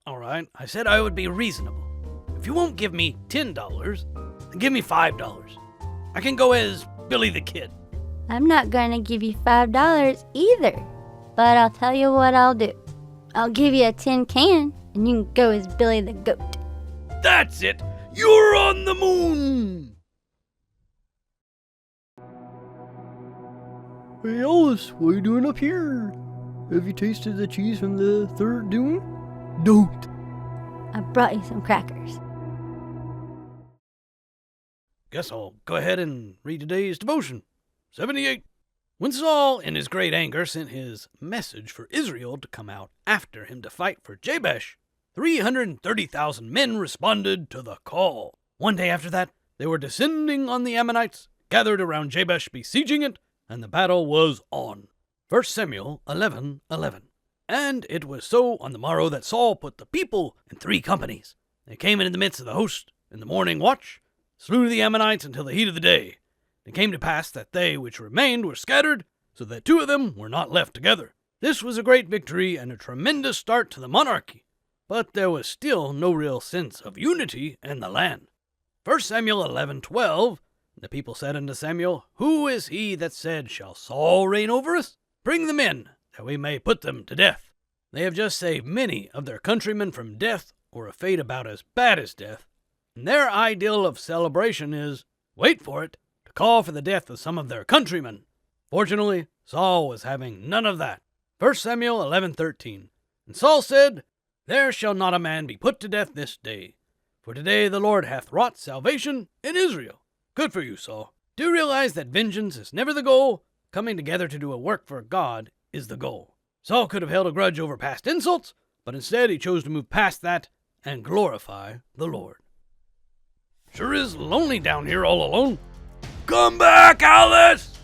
All right, I said I would be reasonable. If you won't give me $10, then give me $5. I can go as Billy the Kid. I'm not going to give you $5 either. But I'll tell you what I'll do. I'll give you a tin can, and you can go as Billy the Goat. That's it! You're on the moon! Hey Alice, what are you doing up here? Have you tasted the cheese from the third dune? Don't! I brought you some crackers. Guess I'll go ahead and read today's devotion. 78. When Saul, in his great anger, sent his message for Israel to come out after him to fight for Jabesh, 330,000 men responded to the call. One day after that, they were descending on the Ammonites, gathered around Jabesh, besieging it, and the battle was on. 1 Samuel 11:11. And it was so on the morrow that Saul put the people in 3 companies. They came into the midst of the host in the morning watch, slew the Ammonites until the heat of the day. It came to pass that they which remained were scattered, so that 2 of them were not left together. This was a great victory and a tremendous start to the monarchy, but there was still no real sense of unity in the land. 1 Samuel 11:12, the people said unto Samuel, Who is he that said, Shall Saul reign over us? Bring them in, that we may put them to death. They have just saved many of their countrymen from death, or a fate about as bad as death, and their ideal of celebration is, wait for it, call for the death of some of their countrymen. Fortunately, Saul was having none of that. 1 Samuel 11:13. And Saul said, There shall not a man be put to death this day, for today the Lord hath wrought salvation in Israel. Good for you, Saul. Do you realize that vengeance is never the goal? Coming together to do a work for God is the goal. Saul could have held a grudge over past insults, but instead he chose to move past that and glorify the Lord. Sure is lonely down here all alone. Come back, Alice!